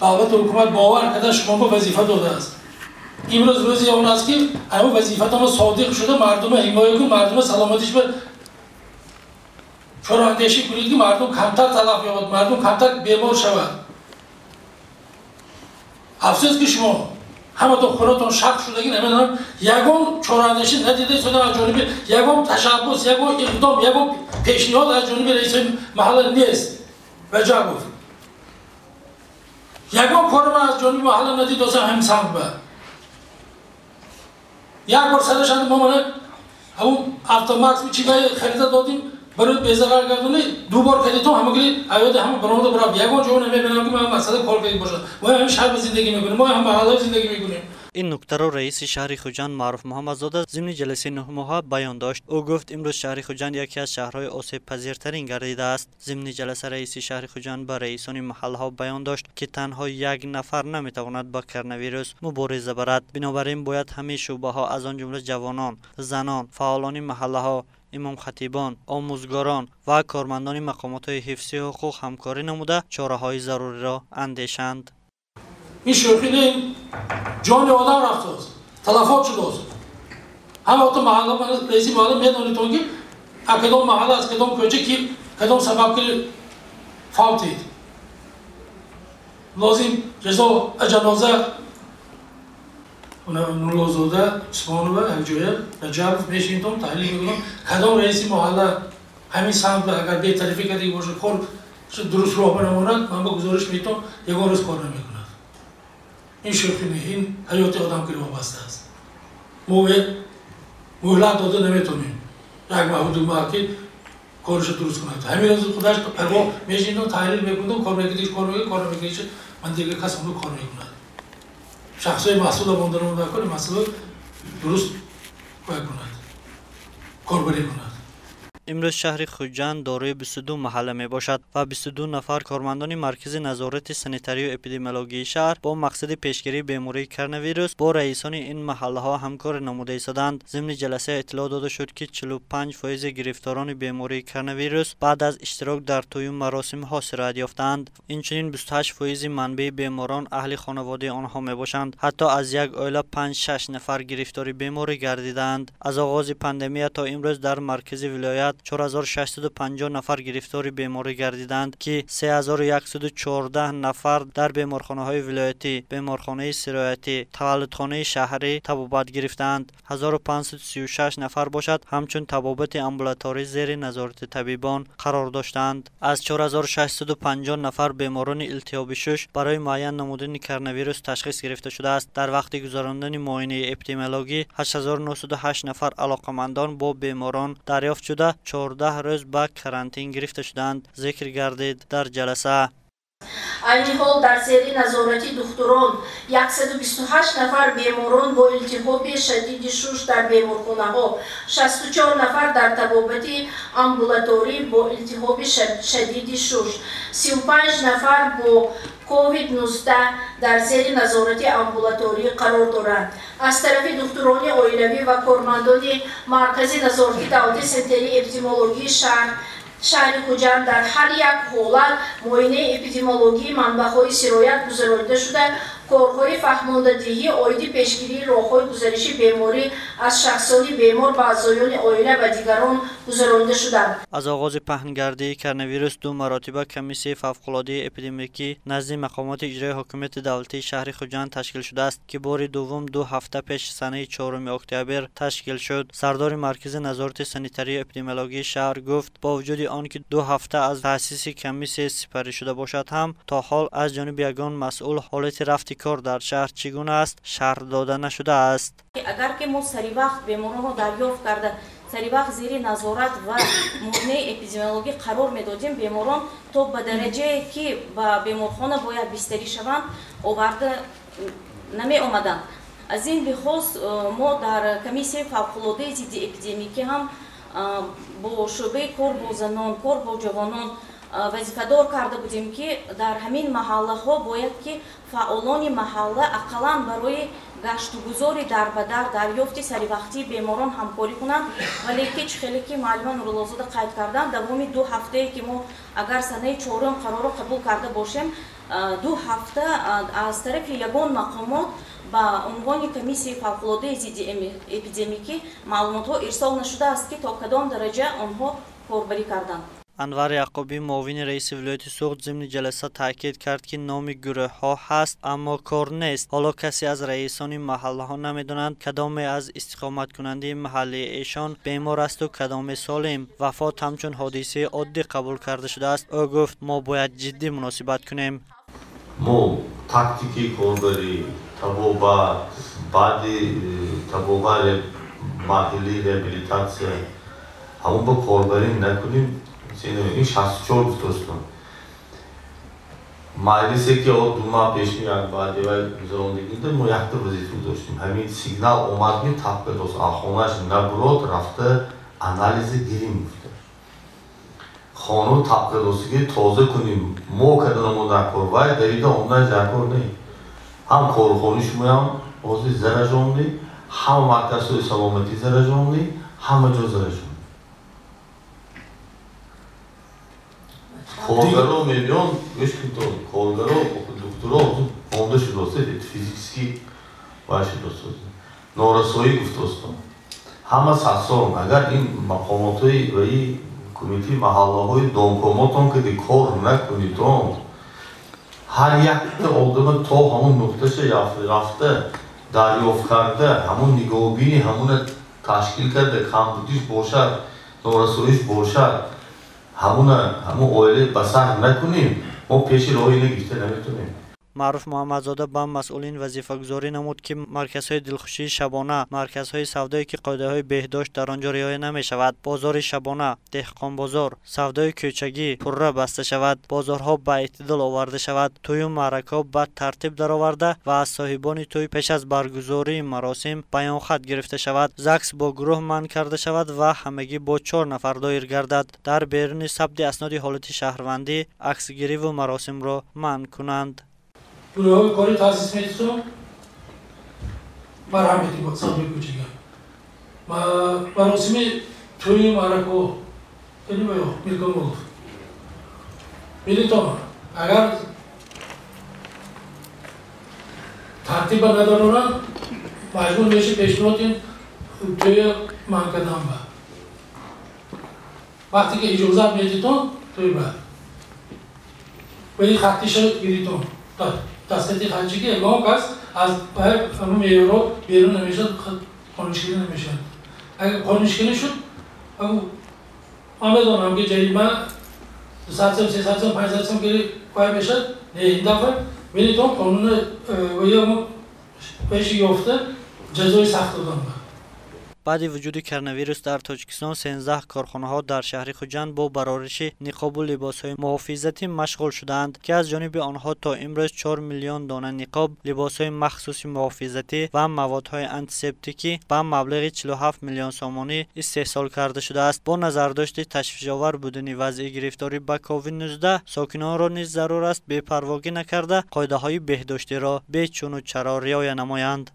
البته حکومت باور کرده شما به وظیفه داده است. امروز روزی اون است که همه وظیفتون صادق شده، مردم حمایت کنید، مردم سلامتیش به چرا اندیشه کنید که مردم کمتر تلف یابد، مردم کمتر بیمار شود. افسوس که شما همه تو خونتون شق شدگی نمیدونم یگون چرا اندیشه ندیده شده از جانب یگون تشبس، یگون اقدام، یگون پیشنهاد از جانب رئیس محل نیست. وجه گفت یگون کار من از جانب محل ندید دوست هم سمت به یک بار سرشان ما منه همون автомакс می چیزای خریده دادیم برای بیزار گردونه دو بار کردیم همه گری ایاد همه برنامه برای یگون جو نمیبینم که ما مسئله کار کنیم باشه. ما هم شهر زندگی میکنیم، ما هم محله زندگی میکنیم. این نکته را رئیس شهر خوجند معروف محمدزاده ضمن جلسه 9 ماهه بیان داشت. او گفت امروز شهر خوجند یکی از شهرهای آسیب پذیرترین گردیده است. ضمن جلسه رئیس شهر خوجند به رئیسان محله ها بیان داشت که تنها یک نفر نمیتواند با کرونا ویروس مبارزه برد. بنابراین باید همه شعبه ها از آن جمله جوانان، زنان، فعالان محله ها، امام خطیبان، آموزگاران و کارمندان مقامات حفظی حقوق همکاری نموده چاره‌های ضروری را اندیشند. این شوخی جان آدم رفته است، تلفات شده است. همه تو محله من رئیس محله میدونید که کدام محله از کدام کوچه که کدام سبب که فوتید. لازم جزا جنازه نورزاده اسمانو یک جای رجب میشینم تحلیل میکنم کدام رئیس محله همین سمت اگر به طرفی کدی باشه کار درست راه بنماند من به گزارش میتونم یک روز کار نمیکنم. این شوخی نه، این حیات آدم که وابسته است. مهلت داده نمیتونیم یک محدود ماه که کارش درست کنه. همین روز خودش پروا میشینم تحلیل میکنم کار میکنیش کار میکنیش من دیگه کس اونو کار میکنه. شخصی مسئول ماندن نکنه مسئول درست کار کند کاربری کند. امروز شهر خوجند دارای 22 محله می باشد و 22 نفر کارمندان مرکز نظارت سانیتری و اپیدمیولوژی شهر با مقصد پیشگیری بیماری کرونا ویروس با رئیسان این محله ها همکار نموده ایستادند. ضمن جلسه اطلاع داده شد که 45% گرفتاران بیماری کرونا ویروس بعد از اشتراک در طی مراسم ها سرایت یافتند. اینچنین 28% منبع بیماران اهل خانواده آنها می باشند. حتی از یک عائله 5-6 نفر گرفتار بیماری گردیدند. از آغاز پاندمی تا امروز در مرکز ولایت 4650 نفر گرفتار بیماری گردیدند که 3114 نفر در بیمارخانه های ولایتی، بیمارخانه سرایتی، تولدخانه شهری طبابت گرفتند. 1536 نفر باشد همچون طبابت امبولاتوری زیر نظارت طبیبان قرار داشتند. از 4650 نفر بیماران التهاب شش برای معاین نمودن کرونا ویروس تشخیص گرفته شده است. در وقت گذراندن معاینه اپیدمیولوژی 8908 نفر علاقمندان با بیماران دریافت شده 14 روز به کرانتین گرفته شدند. ذکر گردید در جلسه. این حال در سری نظارتی دکتران 128 نفر بیماران با التهاب شدید شش در بیمارخانه ها، 64 نفر در طبابت امبولاتوری با التهاب شدید شش، 35 نفر با کووید 19 در زیر نظارت امبولاتوری قرار دارند. از طرف دکتران عائلوی و کارمندان مرکز نظارتی دولتی سنتری اپیدمیولوژی شهر خوجند در هر یک حالت معاینه اپیدمیولوژی منبع‌های سرایت گزارده شده، کارهای فهماندهی عاید پیشگیری راه‌های گزارش بیماری از شخصان بیمار به اعضایان عائله و دیگران گزارنده شدند. از آغاز پهنگردی کرونا ویروس 2 مرتبه کمیسیون فوق‌العاده اپیدمیولوژی نزد مقامات اجرایی حکومت دولتی شهر خوجند تشکیل شده است که بار دوم 2 هفته پیش سنه 4 اکتبر تشکیل شد. سردار مرکز نظارت سانیتری و اپیدمیولوژی شهر گفت با وجود آنکه 2 هفته از تأسیس کمیسیون سپری شده باشد هم تا حال از جانب یگان مسئول حالت رفت کار در شهر چگونه است شهر داده نشده است. اگر که ما سری وقت بیماران را دریافت کرده سری وقت زیر نظارت و معاینه اپیدمیولوژی قرار میدادیم، بیماران تا به درجه که به بیمارخانه باید بستری شوند آورده نمی آمدند. از این بخصوص ما در کمیسیون فوق‌العاده ضد اپیدمیکی هم با شعبه کار با زنان، کار با جوانان وظیفه‌دار کرده بودیم که در همین محله ها باید که فعالان محله اقلاً برای گشت و گذار در به در دریافت سری وقتی بیماران همکاری کنند. ولی که خیلی که معلم نورالزاده قید کردن دوام 2 هفته که ما اگر سنه 4 قرار قبول کرده باشیم 2 ҳафта аз тарафи ягон мақомот ба унвони комиссияи фавқулоддаи зидди эпидемикӣ маълумотҳо ирсол нашудааст ки то кадом дараҷа онҳо корбарӣ карданд. انور یعقوبی معاون رئیس ولایت سوخت ضمن جلسه تاکید کرد که نام گروه ها هست اما کار نیست. حالا کسی از رئیسان محله ها نمیدونند کدام از استقامت کننده محلی ایشان بیمار است و کدام سالم. وفات همچون حادثه عادی قبول کرده شده است. او گفت ما باید جدی مناسبت کنیم. ما تاکتیکی کاربری تبابت بعد تبابت محلی ریابیلیتاسیون همون با کاربری نکنیم. این 64 گفتستان مجلسی که او دوما پیش میاد بعد دیوار زندگی داشت ما یک تا وظیفه داشتیم همین سیگنال اومد می تاپ دوست آخونش نبرد رفته آنالیز گیری میفته خانو تاپ دوستی تازه کنیم ما کدوم نکور وای دویده اونای جاکور نی هم کارخانه‌ش میام اوزی زرجونی هم مرکز سلامتی زرجونی همه جا زرجونی کارگرها میلیون گوش کنید کارگرها دکترها آمده شده است فیزیکی باشه دوست نارسایی گفته است همه ساسون اگر این مقاماتی و این کمیته محله های دانکوماتون که کار نکنید هر یک آدم تا همون نقطهش رفته دریافت کرده همون نگاهبینی همون تشکیل کرده کمبودیش باشد نارساییش باشد همون اویلی بسر نکنیم ما پیش راهی نگیشته نمیتونیم. معروف محمدزاده با مسئولین وظیفه گذاری نمود که مرکزهای دلخوشی شبانه، مرکزهای سودایی که قاعده های بهداشت در آنجا رعایت نمی شود، بازار شبانه، دهقان بازار، سودای کوچگی پرره بسته شود، بازارها به اعتدال آورده شود، توی و معرکه به ترتیب درآورده و از صاحبان توی پیش از برگزاری مراسم بیان خط گرفته شود، زکس با گروه منع کرده شود و همگی با 4 نفر دایر گردد. در بیرون ثبت اسناد حالت شهروندی، عکسگیری و مراسم را منع کنند. گروه کاری تاسیس می‌کنم مرحمتی با سامی کوچیکم مراسمی توی معرکه یعنی میگم گفت میلیتون اگر ترتیب ندارن مجبور میشه پیشنهاد توی منکدام با وقتی که اجازه میدیتون توی بعد ولی خطیش گیریتون دستتی خرجی ما کس از باید همون میارو بیرون نمیشه قانونشکنی نمیشه اگر قانونشکنی شد من بدونم که جریمه 200 سم 300 سم 500 سم که باید بشه نه این دفعه ولی تو قانون ویا پیش یافته جزای سخت دادن بعد وجود کرونا در تاجیکستان 13 کارخانه ها در شهر خوجند با برآورش نقاب و لباس های محافظتی مشغول شدند که از جانب آنها تا امروز 4 میلیون دانه نقاب، لباس های مخصوص محافظتی و موادهای آنتیسپتیکی به مبلغ 47 میلیون سومانی استحصال کرده شده است. با نظرداشت تشویش‌آور بودن وضع گرفتاری به کووید 19 ساکنان را نیز ضرور است بی‌پرواگی نکرده قاعده های بهداشتی را به چون و چرا رعایت نمایند.